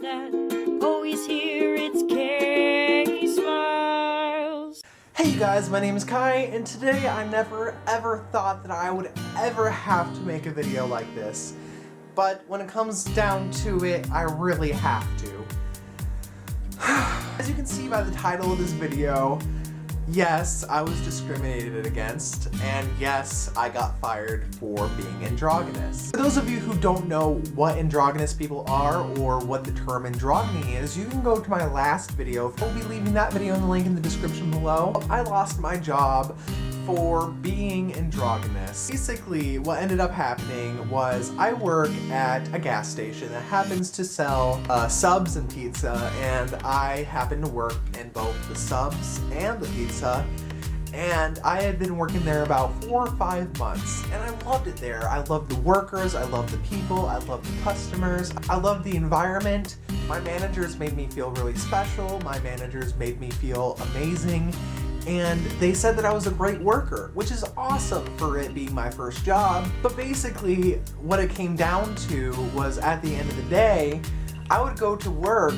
that always hear it's Ksmilesxd. Hey you guys, my name is Kai, and today I never ever thought that I would ever have to make a video like this. But when it comes down to it, I really have to. As you can see by the title of this video, yes, I was discriminated against, and yes, I got fired for being androgynous. For those of you who don't know what androgynous people are or what the term androgyny is, you can go to my last video. I'll be leaving that video in the link in the description below. I lost my job for being androgynous. Basically, what ended up happening was I work at a gas station that happens to sell subs and pizza, and I happen to work in both the subs and the pizza, and I had been working there about 4 or 5 months, and I loved it there. I loved the workers, I loved the people, I loved the customers, I loved the environment. My managers made me feel really special, my managers made me feel amazing, and they said that I was a great worker, which is awesome for it being my first job. But basically, what it came down to was at the end of the day, I would go to work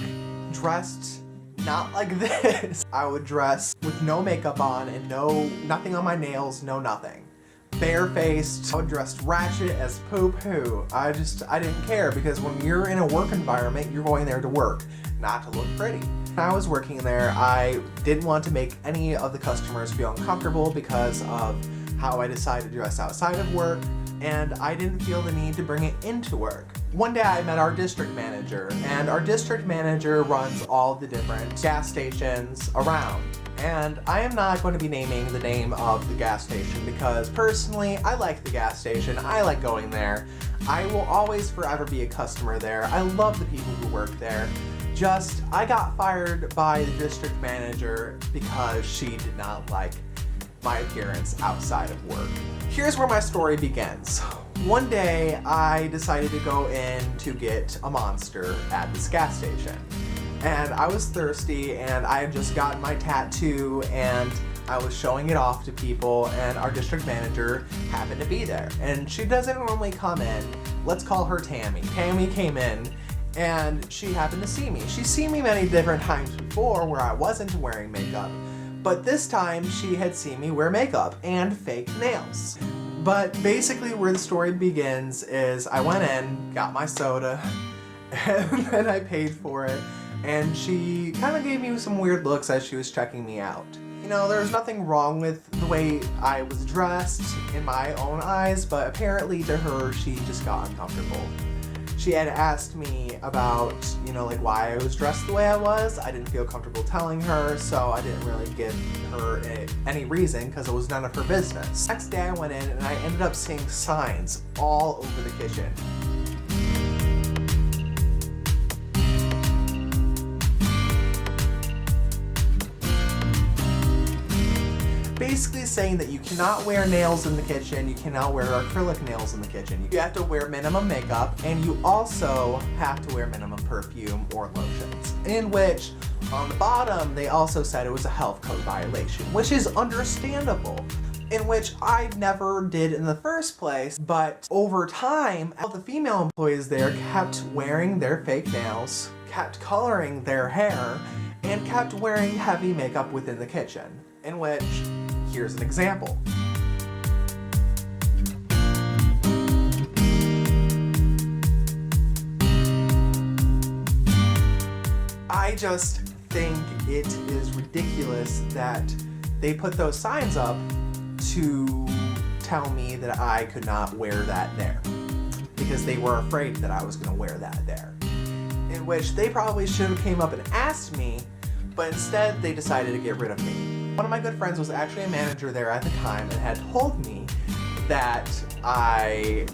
dressed not like this. I would dress with no makeup on and nothing on my nails, no nothing. Barefaced. I would dress ratchet as poo-poo. I didn't care, because when you're in a work environment, you're going there to work, not to look pretty. When I was working there, I didn't want to make any of the customers feel uncomfortable because of how I decided to dress outside of work, and I didn't feel the need to bring it into work. One day I met our district manager, and our district manager runs all the different gas stations around. And I am not going to be naming the name of the gas station because personally, I like the gas station, I like going there. I will always forever be a customer there. I love the people who work there. Just, I got fired by the district manager because she did not like my appearance outside of work. Here's where my story begins. One day, I decided to go in to get a Monster at this gas station. And I was thirsty, and I had just gotten my tattoo, and I was showing it off to people, and our district manager happened to be there. And she doesn't normally come in. Let's call her Tammy. Tammy came in, and she happened to see me. She's seen me many different times before where I wasn't wearing makeup, but this time she had seen me wear makeup and fake nails. But basically where the story begins is I went in, got my soda, and then I paid for it, and she kind of gave me some weird looks as she was checking me out. You know, there was nothing wrong with the way I was dressed in my own eyes, but apparently to her, she just got uncomfortable. She had asked me about, you know, like why I was dressed the way I was. I didn't feel comfortable telling her, so I didn't really give her any reason because it was none of her business. Next day I went in and I ended up seeing signs all over the kitchen. Basically saying that you cannot wear nails in the kitchen, you cannot wear acrylic nails in the kitchen. You have to wear minimum makeup, and you also have to wear minimum perfume or lotions. In which, on the bottom, they also said it was a health code violation, which is understandable. In which I never did in the first place, but over time, all the female employees there kept wearing their fake nails, kept coloring their hair, and kept wearing heavy makeup within the kitchen. In which, here's an example. I just think it is ridiculous that they put those signs up to tell me that I could not wear that there, because they were afraid that I was going to wear that there. In which they probably should have came up and asked me, but instead they decided to get rid of me. One of my good friends was actually a manager there at the time and had told me that I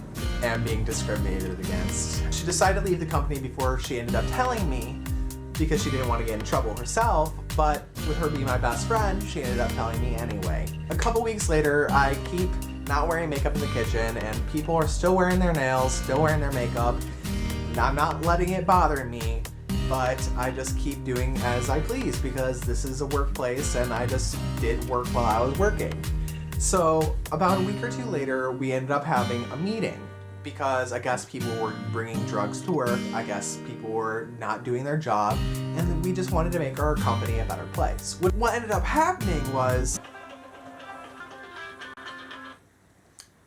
am being discriminated against. She decided to leave the company before she ended up telling me because she didn't want to get in trouble herself, but with her being my best friend, she ended up telling me anyway. A couple weeks later, I keep not wearing makeup in the kitchen, and people are still wearing their nails, still wearing their makeup. I'm not letting it bother me, but I just keep doing as I please because this is a workplace and I just did work while I was working. So about a week or two later, we ended up having a meeting, because I guess people were bringing drugs to work, I guess people were not doing their job, and we just wanted to make our company a better place. What ended up happening was...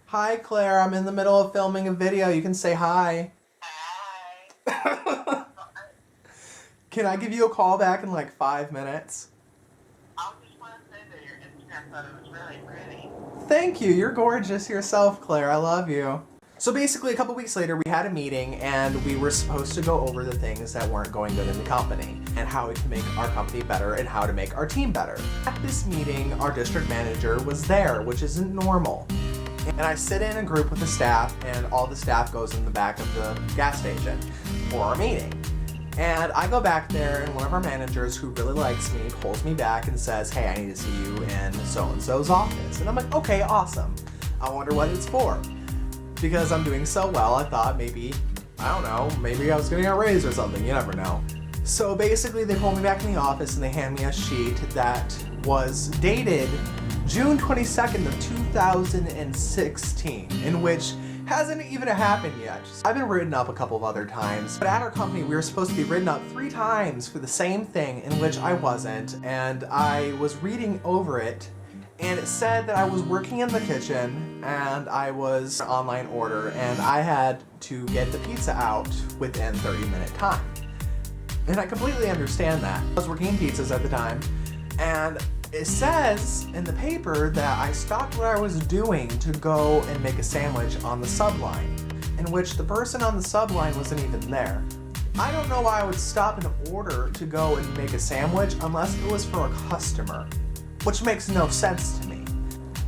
Hi Claire, I'm in the middle of filming a video, you can say hi. Hi. Can I give you a call back in like 5 minutes? I just want to say that your Instagram photo was really pretty. Thank you, you're gorgeous yourself, Claire, I love you. So basically, a couple weeks later, we had a meeting and we were supposed to go over the things that weren't going good in the company and how we can make our company better and how to make our team better. At this meeting, our district manager was there, which isn't normal. And I sit in a group with the staff, and all the staff goes in the back of the gas station for our meeting. And I go back there, and one of our managers who really likes me pulls me back and says, hey, I need to see you in so-and-so's office. And I'm like, okay, awesome. I wonder what it's for. Because I'm doing so well, I thought maybe, I don't know, maybe I was getting a raise or something, you never know. So basically they pull me back in the office and they hand me a sheet that was dated June 22nd of 2016, in which hasn't even happened yet. I've been written up a couple of other times, but at our company we were supposed to be written up 3 times for the same thing, in which I wasn't, and I was reading over it, and it said that I was working in the kitchen and I was an online order and I had to get the pizza out within 30-minute time. And I completely understand that. I was working in pizzas at the time, and it says in the paper that I stopped what I was doing to go and make a sandwich on the subline, in which the person on the subline wasn't even there. I don't know why I would stop an order to go and make a sandwich unless it was for a customer, which makes no sense to me.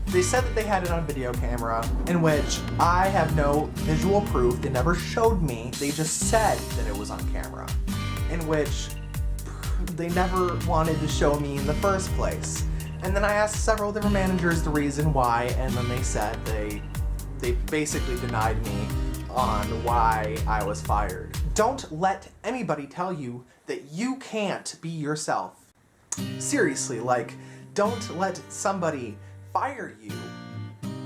They said that they had it on video camera, in which I have no visual proof. They never showed me. They just said that it was on camera, in which they never wanted to show me in the first place. And then I asked several different managers the reason why, and then they said they basically denied me on why I was fired. Don't let anybody tell you that you can't be yourself. Seriously, like, don't let somebody fire you.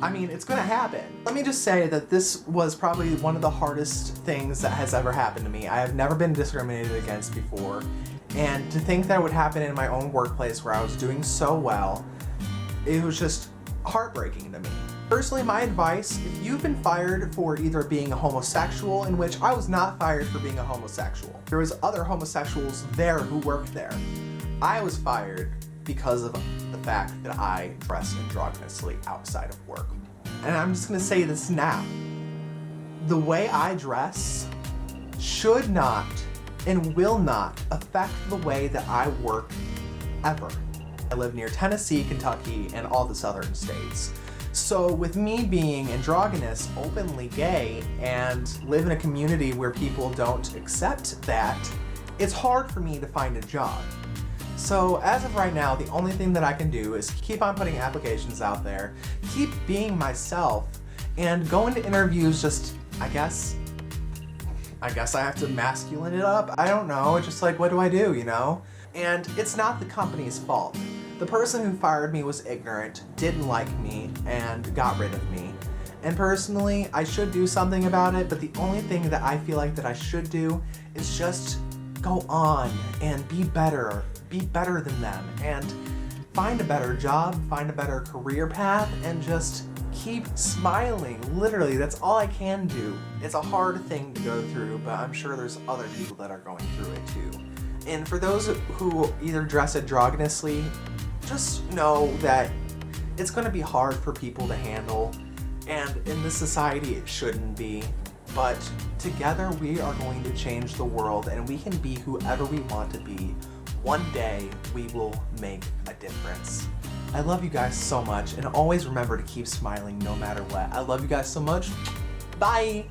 I mean, it's gonna happen. Let me just say that this was probably one of the hardest things that has ever happened to me. I have never been discriminated against before, and to think that it would happen in my own workplace where I was doing so well, it was just heartbreaking to me. Personally, my advice, if you've been fired for either being a homosexual, in which I was not fired for being a homosexual. There was other homosexuals there who worked there. I was fired because of the fact that I dress androgynously outside of work. And I'm just gonna say this now. The way I dress should not and will not affect the way that I work ever. I live near Tennessee, Kentucky, and all the southern states. So with me being androgynous, openly gay, and live in a community where people don't accept that, it's hard for me to find a job. So as of right now, the only thing that I can do is keep on putting applications out there, keep being myself, and go into interviews just, I guess I have to masculine it up. I don't know, it's just like, what do I do, you know? And it's not the company's fault. The person who fired me was ignorant, didn't like me, and got rid of me. And personally, I should do something about it, but the only thing that I feel like that I should do is just go on and be better than them, and find a better job, find a better career path, and just keep smiling. Literally, that's all I can do. It's a hard thing to go through, but I'm sure there's other people that are going through it too. And for those who either dress androgynously, just know that it's going to be hard for people to handle, and in this society it shouldn't be. But together we are going to change the world, and we can be whoever we want to be. One day we will make a difference. I love you guys so much, and always remember to keep smiling no matter what. I love you guys so much. Bye!